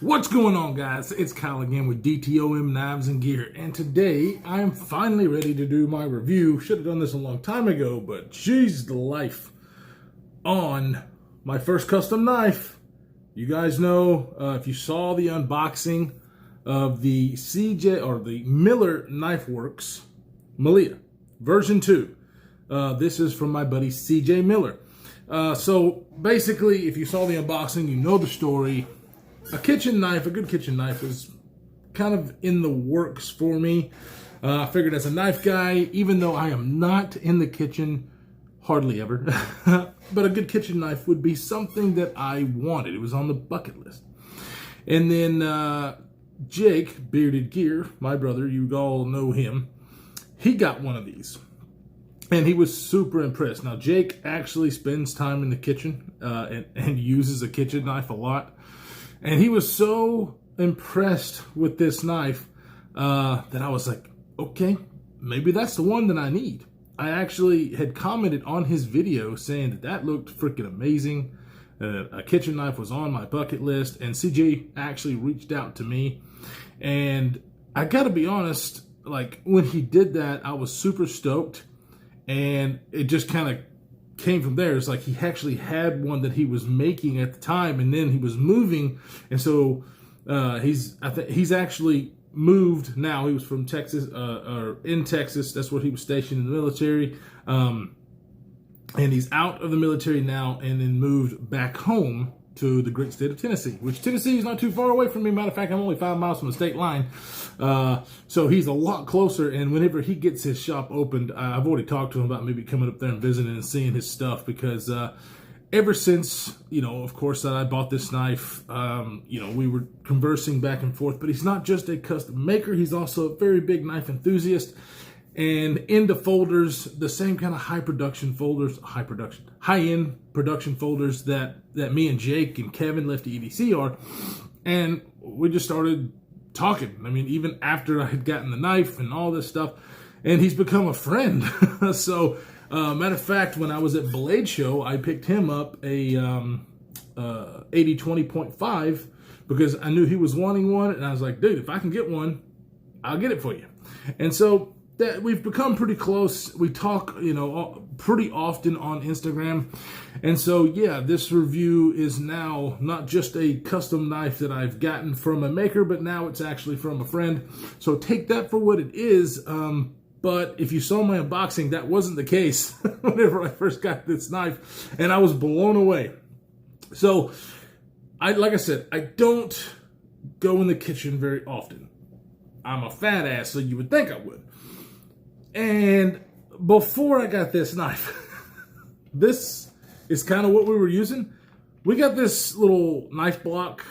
What's going on, guys? It's Kyle again with DTOM Knives and Gear, and today I'm finally ready to do my review. Should have done this a long time ago, but geez, the life on my first custom knife. You guys know, if you saw the unboxing of the CJ or the Miller Knife Works Malia version 2. This is from my buddy CJ Miller. So basically, if you saw the unboxing, you know the story. A kitchen knife, a good kitchen knife, is kind of in the works for me. I figured as a knife guy, even though I am not in the kitchen, hardly ever, but a good kitchen knife would be something that I wanted. It was on the bucket list. And then Jake, Bearded Gear, my brother, you all know him, he got one of these. And he was super impressed. Now, Jake actually spends time in the kitchen and uses a kitchen knife a lot. And he was so impressed with this knife that I was like, okay, maybe that's the one that I need. I actually had commented on his video saying that that looked freaking amazing. A kitchen knife was on my bucket list, and CJ actually reached out to me. And I gotta be honest, like when he did that, I was super stoked. And it just kind of came from there. It's like he actually had one that he was making at the time, and then he was moving, and so he's actually moved now. He was from Texas, or in Texas. That's where he was stationed in the military, and he's out of the military now, and then moved back home to the great state of Tennessee, which Tennessee is not too far away from me. Matter of fact, I'm only 5 miles from the state line. So he's a lot closer, and whenever he gets his shop opened, I've already talked to him about maybe coming up there and visiting and seeing his stuff, because ever since, of course, that I bought this knife, we were conversing back and forth, but he's not just a custom maker, he's also a very big knife enthusiast. And into folders, the same kind of high-end production folders that me and Jake and Kevin Lefty EDC are. And we just started talking. I mean, even after I had gotten the knife and all this stuff, and he's become a friend. So, matter of fact, when I was at Blade Show, I picked him up a 80-20.5 because I knew he was wanting one, and I was like, dude, if I can get one, I'll get it for you. And so that we've become pretty close. We talk, pretty often on Instagram. And so, yeah, this review is now not just a custom knife that I've gotten from a maker, but now it's actually from a friend. So take that for what it is. But if you saw my unboxing, that wasn't the case whenever I first got this knife, and I was blown away. So, like I said, I don't go in the kitchen very often. I'm a fat ass, so you would think I would. And before I got this knife, this is kind of what we were using. We got this little knife block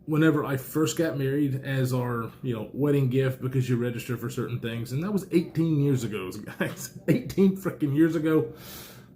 whenever I first got married as our, wedding gift, because you register for certain things. And that was 18 years ago, guys. 18 freaking years ago.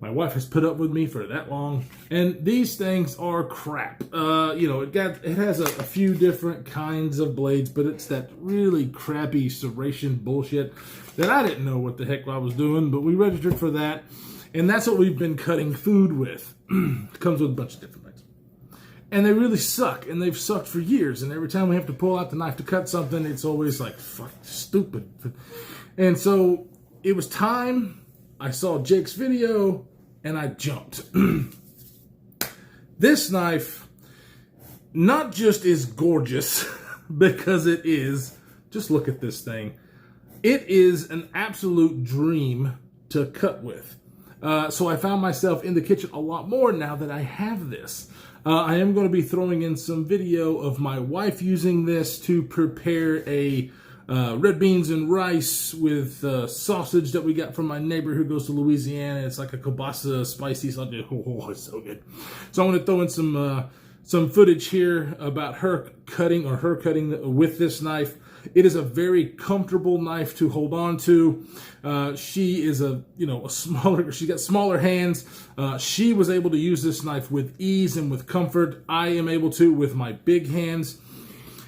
My wife has put up with me for that long. And these things are crap. It has a few different kinds of blades, but it's that really crappy serration bullshit that I didn't know what the heck I was doing, but we registered for that. And that's what we've been cutting food with. It comes with a bunch of different things. And they really suck, and they've sucked for years. And every time we have to pull out the knife to cut something, it's always like, fuck, stupid. And so it was time. I saw Jake's video, and I jumped. This knife not just is gorgeous, because it is, just look at this thing. It is an absolute dream to cut with. So I found myself in the kitchen a lot more now that I have this. I am going to be throwing in some video of my wife using this to prepare a red beans and rice with sausage that we got from my neighbor who goes to Louisiana. It's like a kielbasa spicy sausage. Oh, it's so good. So I'm going to throw in some footage here about her cutting with this knife. It is a very comfortable knife to hold on to. She is she's got smaller hands. She was able to use this knife with ease and with comfort. I am able to with my big hands.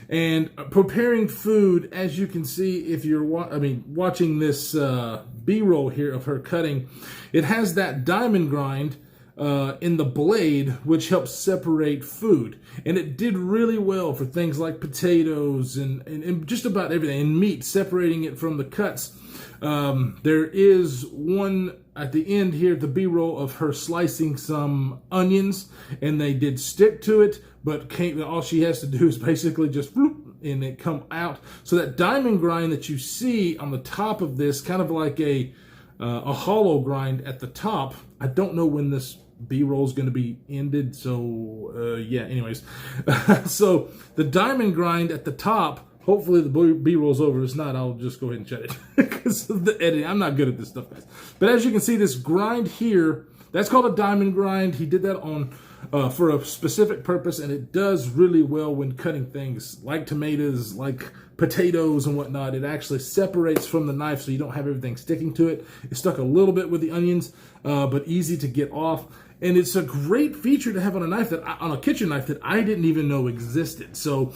And preparing food, as you can see, if you're watching this B-roll here of her cutting, it has that diamond grind in the blade, which helps separate food. And it did really well for things like potatoes and just about everything, and meat, separating it from the cuts. There is one at the end here, the B-roll of her slicing some onions, and they did stick to it, but all she has to do is basically just whoop, and it come out. So that diamond grind that you see on the top of this, kind of like a hollow grind at the top. I don't know when this B-roll is going to be ended, so yeah, anyways. So the diamond grind at the top, hopefully the B-roll's over. If not, I'll just go ahead and shut it because of the editing. I'm not good at this stuff, guys. But as you can see, this grind here, that's called a diamond grind. He did that on for a specific purpose, and it does really well when cutting things like tomatoes, like potatoes and whatnot. It actually separates from the knife so you don't have everything sticking to it. It stuck a little bit with the onions, but easy to get off. And it's a great feature to have on a knife on a kitchen knife that I didn't even know existed. So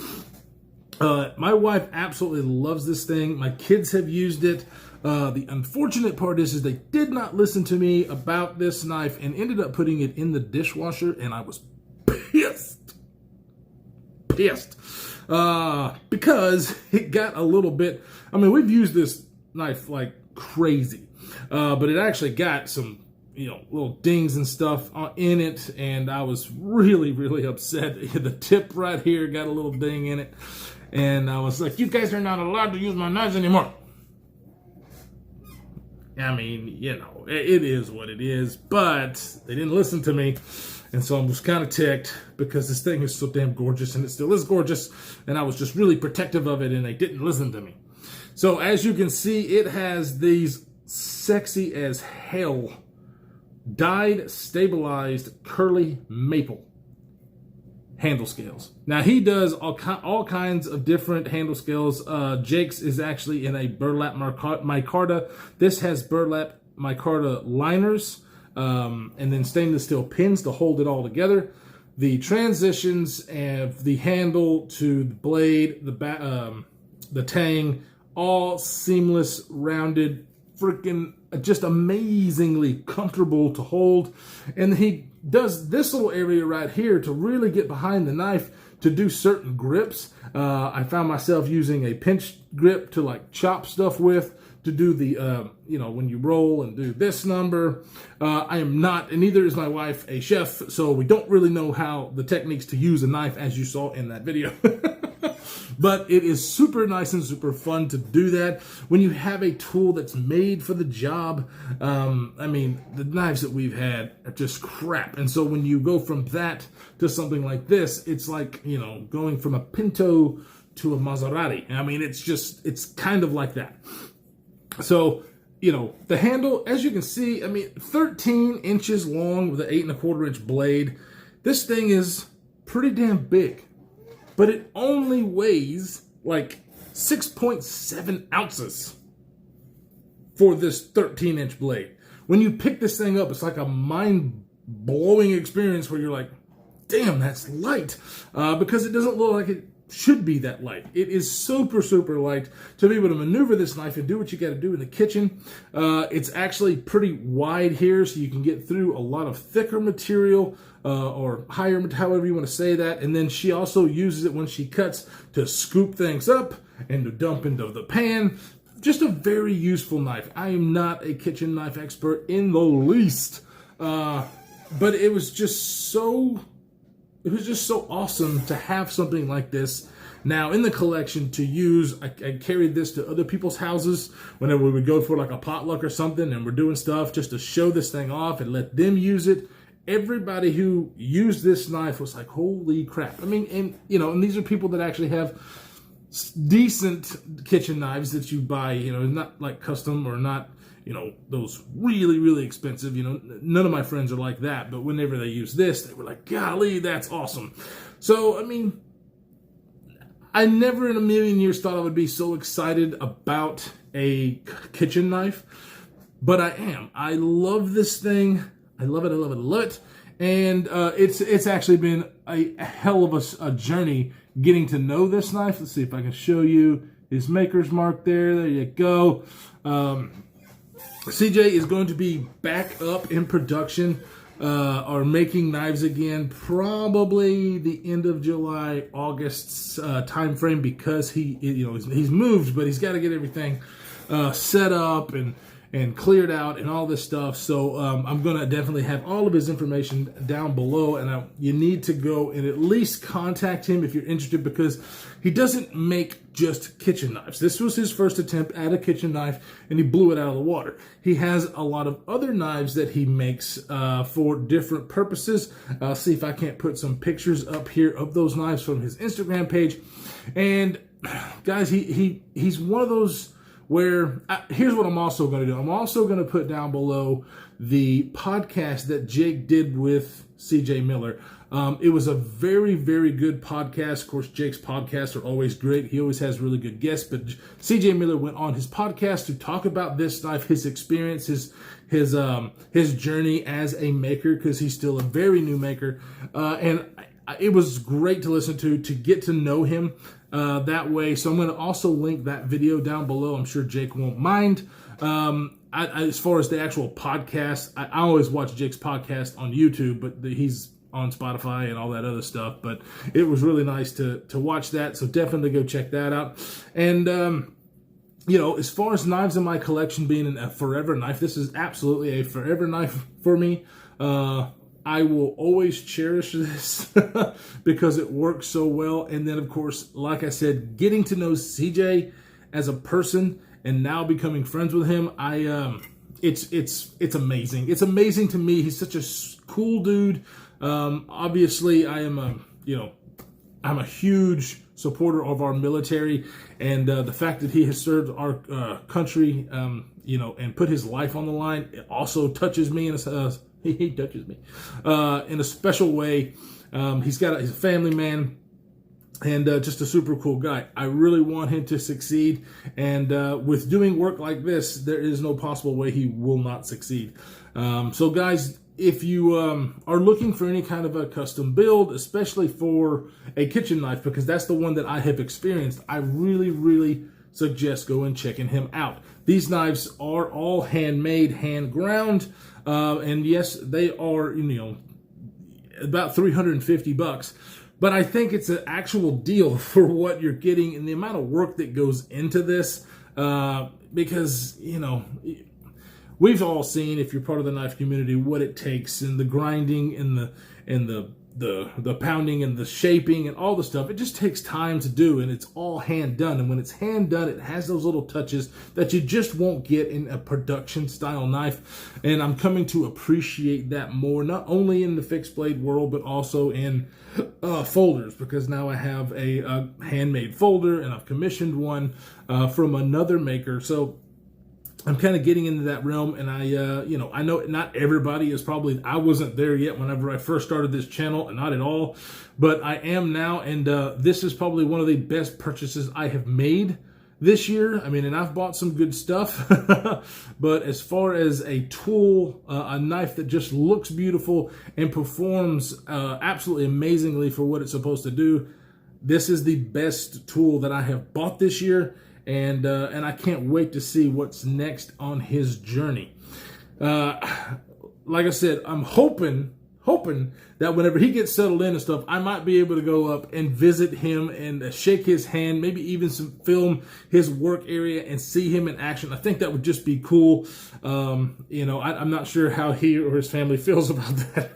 my wife absolutely loves this thing. My kids have used it. The unfortunate part is they did not listen to me about this knife and ended up putting it in the dishwasher, and I was pissed. Because it got a little bit, I mean, we've used this knife like crazy, but it actually got some, little dings and stuff in it, and I was really, really upset. The tip right here got a little ding in it, and I was like, you guys are not allowed to use my knives anymore. I mean, it is what it is, but they didn't listen to me, and so I was kind of ticked because this thing is so damn gorgeous, and it still is gorgeous, and I was just really protective of it, and they didn't listen to me. So as you can see, it has these sexy as hell dyed, stabilized, curly maple handle scales. Now he does all kinds of different handle scales. Jake's is actually in a burlap micarta. This has burlap micarta liners, and then stainless steel pins to hold it all together. The transitions of the handle to the blade, the tang, all seamless, rounded, freaking just amazingly comfortable to hold. And he does this little area right here to really get behind the knife to do certain grips. I found myself using a pinch grip to like chop stuff with, to do the, when you roll and do this number. I am not, and neither is my wife, a chef, so we don't really know how the techniques to use a knife as you saw in that video. But it is super nice and super fun to do that when you have a tool that's made for the job. I mean, the knives that we've had are just crap. And so when you go from that to something like this, it's like, going from a Pinto to a Maserati. I mean, it's kind of like that. So, the handle, as you can see, 13 inches long with an 8¼ inch blade. This thing is pretty damn big. But it only weighs like 6.7 ounces for this 13-inch blade. When you pick this thing up, it's like a mind-blowing experience where you're like, damn, that's light. Because it doesn't look like it should be that light. It is super, super light to be able to maneuver this knife and do what you got to do in the kitchen. It's actually pretty wide here, so you can get through a lot of thicker material, or higher, however you want to say that. And then she also uses it when she cuts to scoop things up and to dump into the pan. Just a very useful knife. I am not a kitchen knife expert in the least, but it was just so awesome to have something like this now in the collection to use. I carried this to other people's houses whenever we would go for like a potluck or something, and we're doing stuff just to show this thing off and let them use it. Everybody who used this knife was like, holy crap. And these are people that actually have decent kitchen knives that you buy, not like custom or not, those really, really expensive. None of my friends are like that, but whenever they use this, they were like, golly, that's awesome. So, I never in a million years thought I would be so excited about a kitchen knife, but I am. I love this thing. I love it, I love it, I love it. And it's actually been a hell of a journey getting to know this knife. Let's see if I can show you his maker's mark there. There you go. CJ is going to be back up in production are making knives again, probably the end of July, August's time frame, because he's moved, but he's got to get everything set up and cleared out and all this stuff. So I'm going to definitely have all of his information down below, and you need to go and at least contact him if you're interested, because he doesn't make just kitchen knives. This was his first attempt at a kitchen knife, and he blew it out of the water. He has a lot of other knives that he makes for different purposes. I'll see if I can't put some pictures up here of those knives from his Instagram page. And guys, he's one of those where here's what I'm also going to do. I'm also going to put down below the podcast that Jake did with CJ Miller. It was a very, very good podcast. Of course, Jake's podcasts are always great. He always has really good guests. But CJ Miller went on his podcast to talk about this knife, his experience, his journey as a maker, because he's still a very new maker. And it was great to listen to get to know him that way. So I'm going to also link that video down below. I'm sure Jake won't mind. As far as the actual podcast, I always watch Jake's podcast on YouTube, but he's on Spotify and all that other stuff. But it was really nice to watch that. So definitely go check that out. And, as far as knives in my collection being a forever knife, this is absolutely a forever knife for me. I will always cherish this because it works so well. And then, of course, like I said, getting to know CJ as a person and now becoming friends with him, it's amazing. It's amazing to me. He's such a cool dude. Obviously, I'm a huge supporter of our military, and the fact that he has served our country, and put his life on the line, it also touches me he touches me in a special way. He's a family man, and just a super cool guy. I really want him to succeed, and with doing work like this, there is no possible way he will not succeed. So guys, if you are looking for any kind of a custom build, especially for a kitchen knife, because that's the one that I have experienced, I really, really suggest going and checking him out. These knives are all handmade, hand ground, and yes, they are, about $350. But I think it's an actual deal for what you're getting and the amount of work that goes into this, because, we've all seen, if you're part of the knife community, what it takes, and the grinding and the pounding and the shaping and all the stuff. It just takes time to do, and it's all hand done. And when it's hand done, it has those little touches that you just won't get in a production style knife. And I'm coming to appreciate that more, not only in the fixed blade world, but also in folders, because now I have a handmade folder, and I've commissioned one from another maker. So I'm kind of getting into that realm, and I know not everybody is I wasn't there yet whenever I first started this channel, and not at all, but I am now, and this is probably one of the best purchases I have made this year. I mean, and I've bought some good stuff, but as far as a tool, a knife that just looks beautiful and performs absolutely amazingly for what it's supposed to do, this is the best tool that I have bought this year. And I can't wait to see what's next on his journey. Like I said, I'm hoping that whenever he gets settled in and stuff, I might be able to go up and visit him and shake his hand, maybe even film his work area and see him in action. I think that would just be cool. I'm not sure how he or his family feels about that,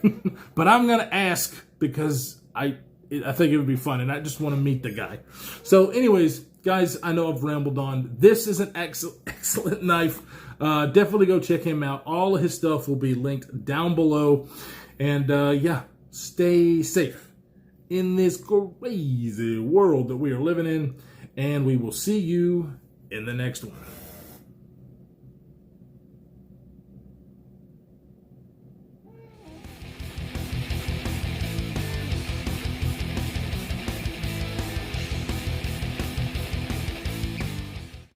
but I'm gonna ask, because I think it would be fun, and I just want to meet the guy. So anyways, guys, I know I've rambled on. This is an excellent knife. Definitely go check him out. All of his stuff will be linked down below. And stay safe in this crazy world that we are living in. And we will see you in the next one.